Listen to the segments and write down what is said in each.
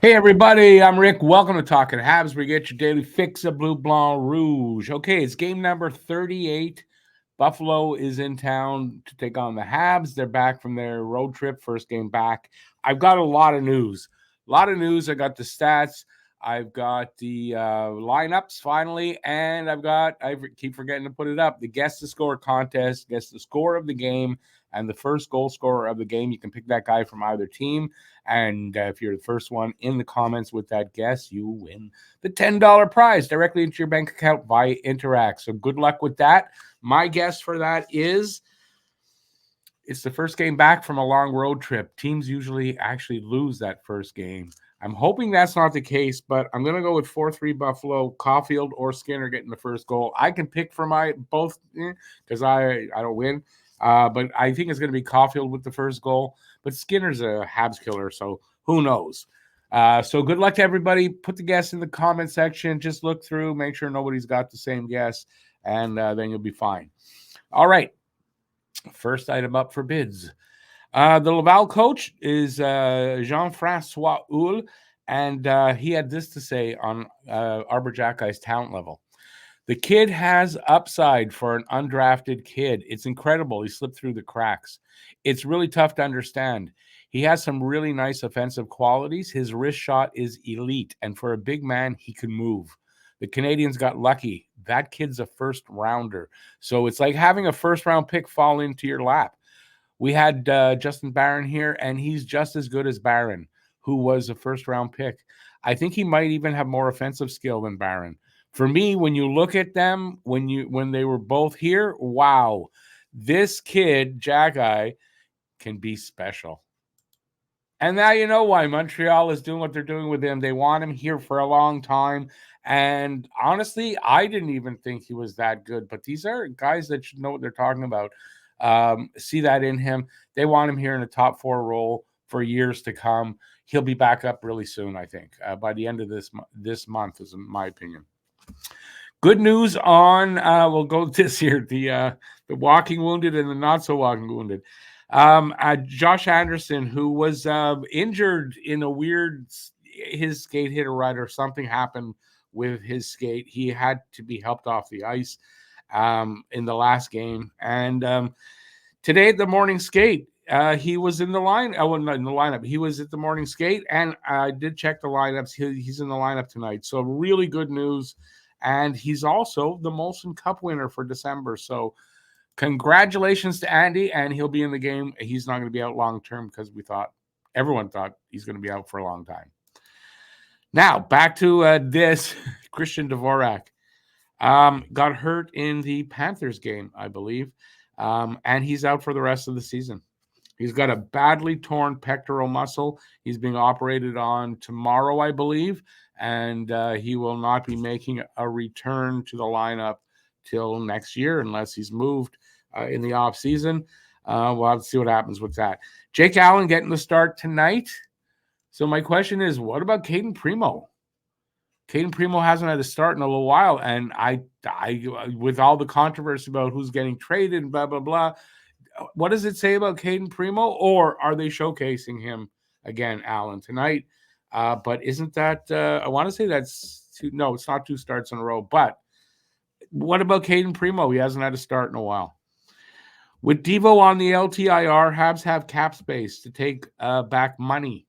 Hey everybody, I'm Rick. Welcome to Talking Habs. We get your daily fix of Blue Blanc Rouge. Okay, it's game number 38. Buffalo is in town to take on the Habs. They're back from their road trip, first game back. I've got a lot of news. A lot of news. I got the stats. I've got the lineups finally, and I keep forgetting to put it up, the guess the score contest, guess the score of the game, and the first goal scorer of the game. You can pick that guy from either team. And if you're the first one in the comments with that guess, you win the $10 prize directly into your bank account via Interact. So good luck with that. My guess for that is it's the first game back from a long road trip. Teams usually actually lose that first game. I'm hoping that's not the case, but I'm going to go with 4-3 Buffalo, Caulfield or Skinner getting the first goal. I can pick for my both because I don't win. But I think it's going to be Caulfield with the first goal. But Skinner's a Habs killer, so who knows? So good luck to everybody. Put the guess in the comment section. Just look through, make sure nobody's got the same guess, and then you'll be fine. All right. First item up for bids. The Laval coach is Jean-Francois Houle, and he had this to say on Arbor Jackey's talent level. The kid has upside for an undrafted kid. It's incredible. He slipped through the cracks. It's really tough to understand. He has some really nice offensive qualities. His wrist shot is elite, and for a big man, he can move. The Canadiens got lucky. That kid's a first rounder. So it's like having a first round pick fall into your lap. We had Justin Barron here, and he's just as good as Barron, who was a first round pick. I think he might even have more offensive skill than Barron. For me, when you look at them, when they were both here, wow, this kid, Jagai, can be special. And now you know why Montreal is doing what they're doing with him. They want him here for a long time. And honestly, I didn't even think he was that good. But these are guys that should know what they're talking about. See that in him. They want him here in a top four role for years to come. He'll be back up really soon, I think, by the end of this month, is my opinion. Good news on we'll go this here the walking wounded and the not so walking wounded. Josh Anderson, who was injured in a weird, his skate hit a rut or something happened with his skate. He had to be helped off the ice in the last game. And today at the morning skate, he was in the line. I wasn't in the lineup. He was at the morning skate, and I did check the lineups. He's in the lineup tonight. So really good news. And he's also the Molson Cup winner for December. So congratulations to Andy, and he'll be in the game. He's not going to be out long term because everyone thought he's going to be out for a long time. Now back to this Christian Dvorak got hurt in the Panthers game, I believe, and he's out for the rest of the season. He's got a badly torn pectoral muscle. He's being operated on tomorrow, I believe, and he will not be making a return to the lineup till next year unless he's moved in the off season. We'll have to see what happens with that. Jake Allen getting the start tonight. So my question is, what about Caden Primo? Caden Primo hasn't had a start in a little while, and I with all the controversy about who's getting traded and blah blah blah, what does it say about Caden Primo, or are they showcasing him again, Allen, tonight? But isn't that I want to say that's two? No, it's not two starts in a row. But what about Caden Primo? He hasn't had a start in a while. With Devo on the LTIR, Habs have cap space to take back money.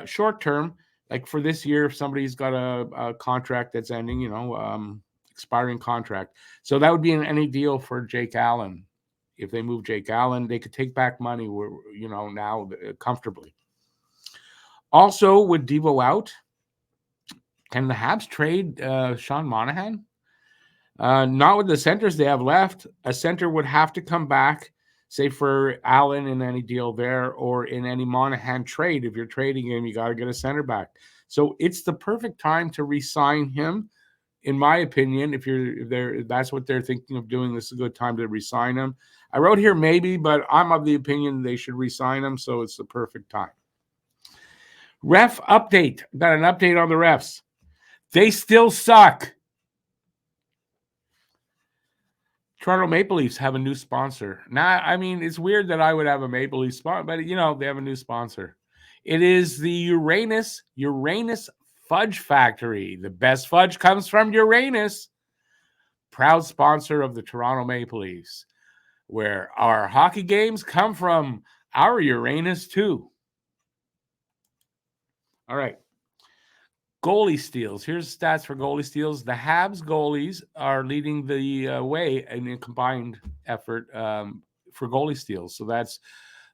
Short term, like for this year, if somebody's got a contract that's ending, expiring contract. So that would be in any deal for Jake Allen. If they move Jake Allen, they could take back money, now comfortably. Also, with Devo out, can the Habs trade Sean Monahan? Not with the centers they have left. A center would have to come back, say for Allen in any deal there, or in any Monahan trade. If you're trading him, you got to get a center back. So it's the perfect time to re-sign him, in my opinion. If that's what they're thinking of doing. This is a good time to re-sign him. I wrote here maybe, but I'm of the opinion they should re-sign him. So it's the perfect time. Ref update. Got an update on the refs. They still suck. Toronto Maple Leafs have a new sponsor. Now, I mean, it's weird that I would have a Maple Leaf sponsor, but, they have a new sponsor. It is the Uranus Fudge Factory. The best fudge comes from Uranus, proud sponsor of the Toronto Maple Leafs, where our hockey games come from our Uranus too. All right. Goalie steals. Here's stats for goalie steals. The Habs goalies are leading the way in a combined effort for goalie steals. So that's,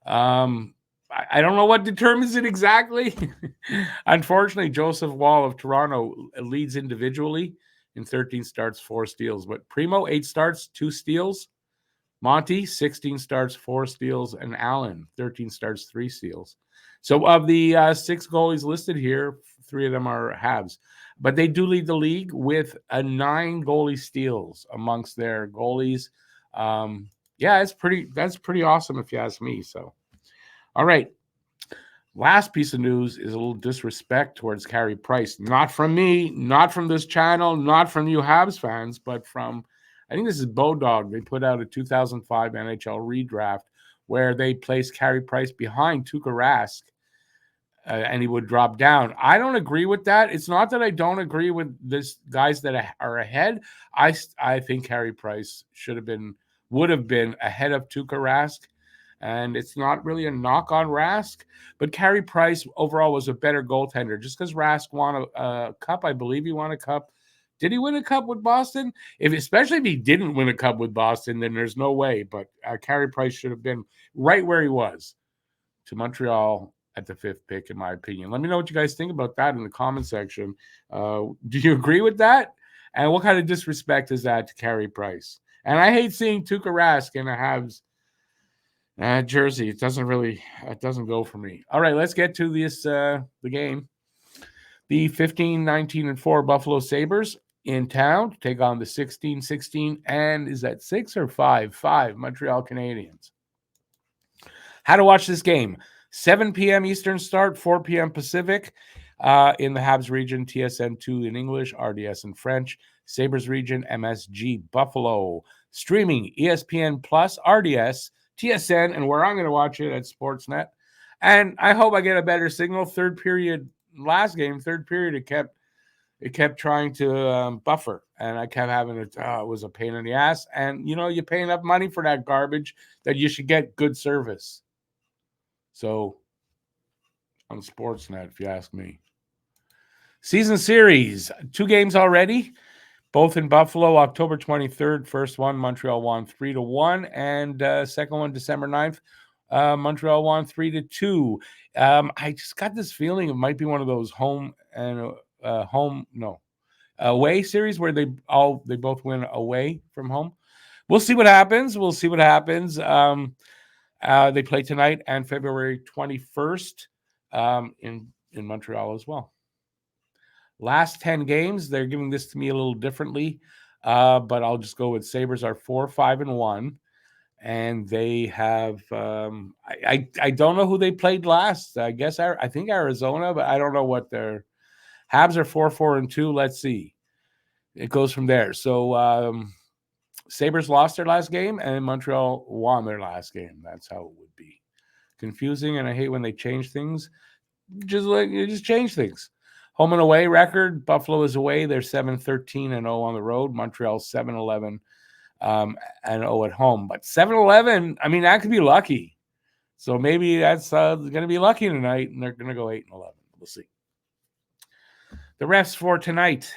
I don't know what determines it exactly. Unfortunately, Joseph Wall of Toronto leads individually in 13 starts, 4 steals. But Primo, 8 starts, 2 steals. Monty, 16 starts, 4 steals. And Allen, 13 starts, 3 steals. So of the 6 goalies listed here, 3 of them are Habs. But they do lead the league with 9 goalie steals amongst their goalies. Yeah, that's pretty awesome if you ask me. So, all right. Last piece of news is a little disrespect towards Carey Price. Not from me, not from this channel, not from you Habs fans, but from, I think this is Bodog. They put out a 2005 NHL redraft where they placed Carey Price behind Tuukka Rask, and he would drop down. I don't agree with that. It's not that I don't agree with this guys that are ahead. I think Carey Price would have been ahead of Tuukka Rask. And it's not really a knock on Rask, but Carey Price overall was a better goaltender. Just because Rask won a cup, I believe he won a cup. Did he win a cup with Boston? Especially if he didn't win a cup with Boston, then there's no way. But Carey Price should have been right where he was, to Montreal at the 5th pick, in my opinion. Let me know what you guys think about that in the comment section. Do you agree with that? And what kind of disrespect is that to Carey Price? And I hate seeing Tuukka Rask in a Habs jersey. It doesn't go for me. All right, let's get to this the game. The 15-19-4 Buffalo Sabres in town to take on the 16-16 and is that 6 or 5 Montreal Canadiens. How to watch this game: 7 p.m. Eastern start, 4 p.m. Pacific. In the Habs region, TSN2 in English, RDS in French. Sabres region, MSG Buffalo. Streaming ESPN Plus, RDS, TSN, and where I'm going to watch it at Sportsnet. And I hope I get a better signal. Third period, it kept trying to buffer, and I kept having it. It was a pain in the ass. And you pay enough money for that garbage that you should get good service. So on Sportsnet, if you ask me. Season series, 2 games already. Both in Buffalo, October 23rd. First one, Montreal won 3-1. And second one, December 9th, Montreal won 3-2. I just got this feeling it might be one of those away series where they both win away from home. We'll see what happens. They play tonight and February 21st in Montreal as well. Last 10 games, they're giving this to me a little differently, but I'll just go with Sabres are 4-5-1, and they have I don't know who they played last. I think Arizona, but I don't know what their Habs are 4-4-2. Let's see, it goes from there. So Sabres lost their last game, and Montreal won their last game. That's how it would be. Confusing, and I hate when they change things. Just change things. Home and away record: Buffalo is away. They're 7-13-0 on the road. Montreal 7-11 and 0 at home. But 7-11, I mean, that could be lucky. So maybe that's going to be lucky tonight, and they're going to go 8-11. We'll see. The refs for tonight: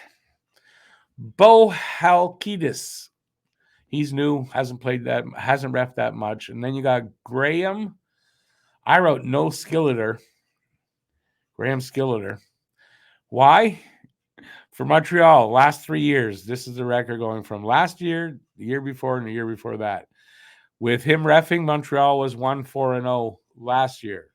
Bo Halkidis. He's new, hasn't reffed that much. And then you got Graham. I wrote no Skilleter. Graham Skilleter. Why? For Montreal, last 3 years, this is the record going from last year, the year before, and the year before that. With him reffing, Montreal was 1-4-0 last year,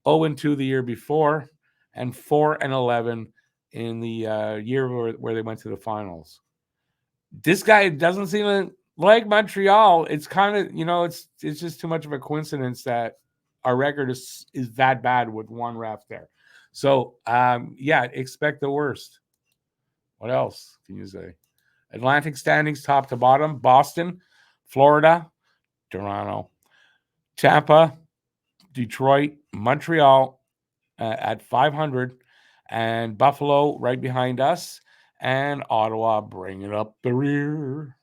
0-2 the year before, and 4-11 in the year where they went to the finals. This guy doesn't seem like Montreal. It's kind of, it's just too much of a coincidence that our record is that bad with one ref there. So, expect the worst. What else can you say? Atlantic standings, top to bottom: Boston, Florida, Toronto, Tampa, Detroit, Montreal, at 500, and Buffalo right behind us, and Ottawa bringing up the rear.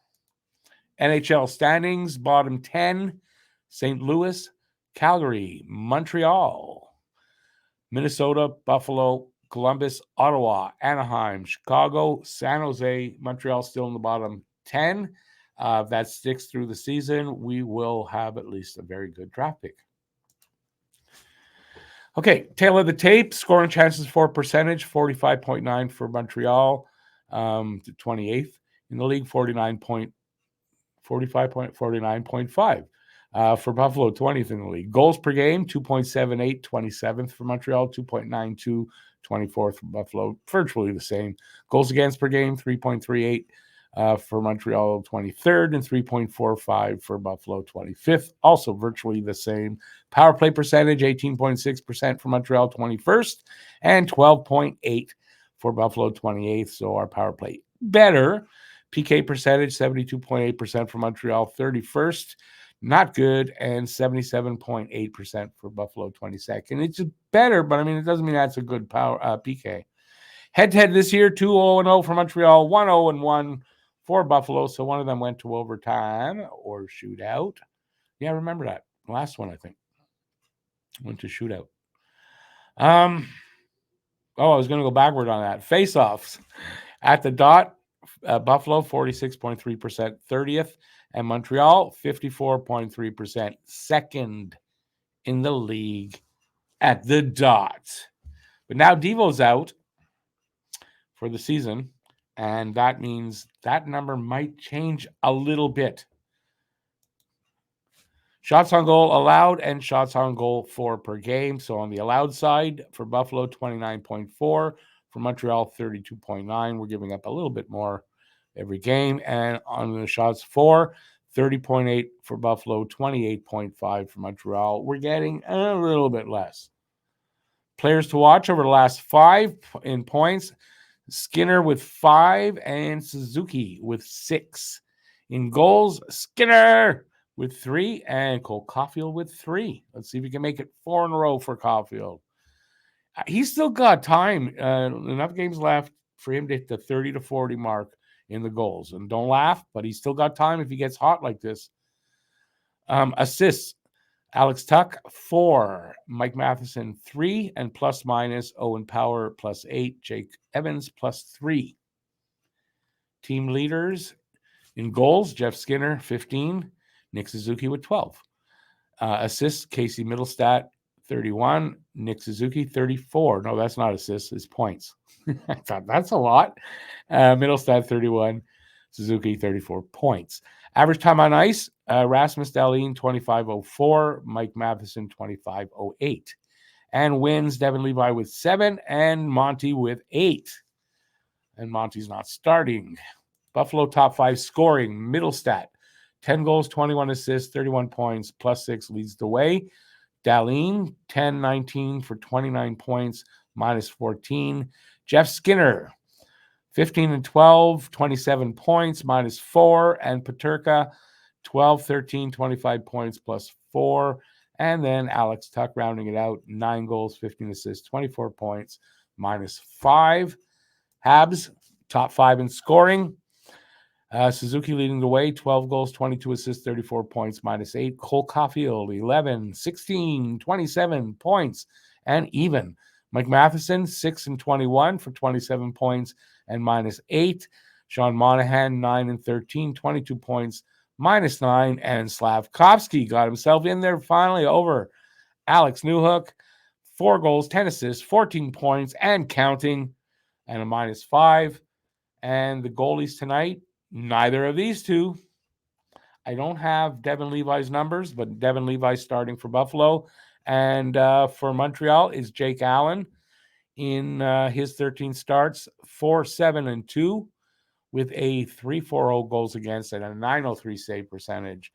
NHL standings, bottom 10, St. Louis, Calgary, Montreal, Minnesota, Buffalo, Columbus, Ottawa, Anaheim, Chicago, San Jose, Montreal still in the bottom 10. If that sticks through the season, we will have at least a very good draft pick. Okay, tail of the tape, scoring chances for percentage, 45.9 for Montreal, to 28th in the league, 49.5. For Buffalo, 20th in the league. Goals per game, 2.78, 27th for Montreal, 2.92, 24th for Buffalo, virtually the same. Goals against per game, 3.38 for Montreal, 23rd, and 3.45 for Buffalo, 25th, also virtually the same. Power play percentage, 18.6% for Montreal, 21st, and 12.8 for Buffalo, 28th. So our power play better. PK percentage, 72.8% for Montreal, 31st. Not good, and 77.8% for Buffalo, 22nd. It's better, but I mean, it doesn't mean that's a good power PK. Head-to-head this year, 2-0-0 for Montreal, 1-0-1 for Buffalo. So one of them went to overtime or shootout. Yeah, I remember that. Last one, I think, went to shootout. I was going to go backward on that. Face-offs at the dot. Buffalo, 46.3%, 30th, and Montreal, 54.3%, second in the league at the dot. But now Devo's out for the season, and that means that number might change a little bit. Shots on goal allowed and shots on goal for per game. So on the allowed side for Buffalo, 29.4. For Montreal, 32.9. We're giving up a little bit more every game. And on the shots for, 30.8 for Buffalo, 28.5 for Montreal. We're getting a little bit less. Players to watch over the last 5 in points. Skinner with 5 and Suzuki with 6. In goals, Skinner with 3 and Cole Caulfield with 3. Let's see if we can make it 4 in a row for Caulfield. He's still got time, enough games left for him to hit the 30 to 40 mark in the goals. And don't laugh, but he's still got time if he gets hot like this. Assists, Alex Tuck, 4. Mike Matheson, 3. And plus minus, Owen Power, plus 8. Jake Evans, plus 3. Team leaders in goals, Jeff Skinner, 15. Nick Suzuki with 12. Assists, Casey Middlestat, 31. Nick Suzuki, 34. No, that's not assists, it's points. I thought that's a lot. Middlestat, 31. Suzuki, 34 points. Average time on ice, Rasmus Dahlin, 25.04. Mike Matheson, 25.08. And wins, Devin Levi with 7 and Monty with 8. And Monty's not starting. Buffalo top 5 scoring, Middlestat, 10 goals, 21 assists, 31 points, plus 6 leads the way. Dahlin, 10-19 for 29 points, minus 14. Jeff Skinner, 15-12, 27 points, minus 4. And Peterka, 12-13, 25 points, plus 4. And then Alex Tuck rounding it out, 9 goals, 15 assists, 24 points, minus 5. Habs, top 5 in scoring. Suzuki leading the way, 12 goals, 22 assists, 34 points, minus 8. Cole Caulfield, 11, 16, 27 points, and even. Mike Matheson, 6-21 for 27 points and minus 8. Sean Monahan, 9-13, 22 points, minus 9. And Slavkovsky got himself in there finally over Alex Newhook. 4 goals, 10 assists, 14 points, and counting, and a minus 5. And the goalies tonight, neither of these two. I don't have Devin Levi's numbers, but Devin Levi's starting for Buffalo. And for Montreal is Jake Allen in his 13 starts, 4-7-2 with a 3.40 goals against and a 9.03 save percentage.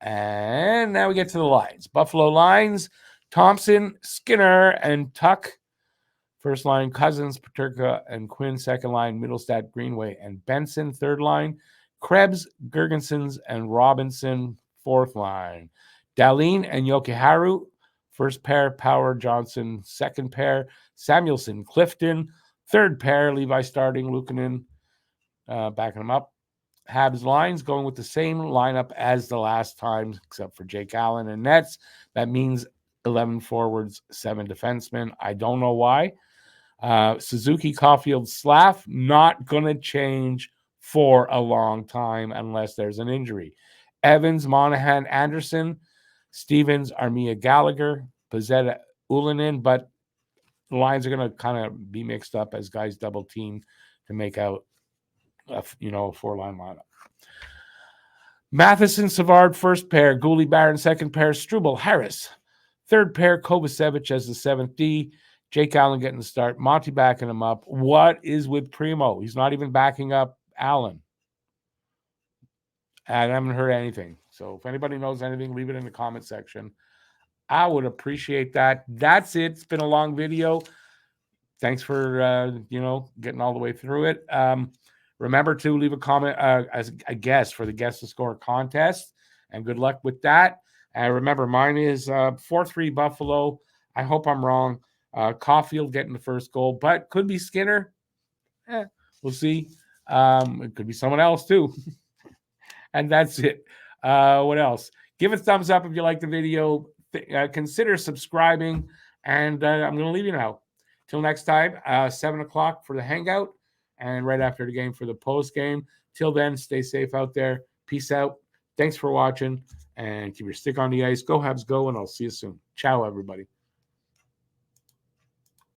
And now we get to the lines. Buffalo lines, Thompson, Skinner, and Tuck. First line, Cousins, Peterka, and Quinn. Second line, Middlestat, Greenway, and Benson. Third line, Krebs, Gergensons, and Robinson. Fourth line, Dahlin and Yokiharu. First pair, Power, Johnson. Second pair, Samuelson, Clifton. Third pair, Levi starting, Luukkonen backing him up. Habs lines going with the same lineup as the last time, except for Jake Allen and nets. That means 11 forwards, 7 defensemen. I don't know why. Suzuki, Caulfield, Slav, not going to change for a long time unless there's an injury. Evans, Monahan, Anderson, Stevens, Armia, Gallagher, Pizzetta, Ullinen, but the lines are going to kind of be mixed up as guys double team to make out a 4-line lineup. Matheson, Savard, first pair. Gooley, Barron, second pair. Struble, Harris. Third pair, Kovacevic as the 7th D. Jake Allen getting the start. Monty backing him up. What is with Primo? He's not even backing up Allen. I haven't heard anything. So if anybody knows anything, leave it in the comment section. I would appreciate that. That's it. It's been a long video. Thanks for, getting all the way through it. Remember to leave a comment as a guest for the Guess the Score contest, and good luck with that. Remember, mine is 4-3 Buffalo. I hope I'm wrong. Caulfield getting the first goal, but could be Skinner. We'll see. It could be someone else too. And that's it. What else? Give a thumbs up if you like the video. Consider subscribing, and I'm going to leave you now. Till next time, 7 o'clock for the hangout, and right after the game for the post game. Till then, stay safe out there. Peace out. Thanks for watching, and keep your stick on the ice. Go Habs, go, and I'll see you soon. Ciao, everybody.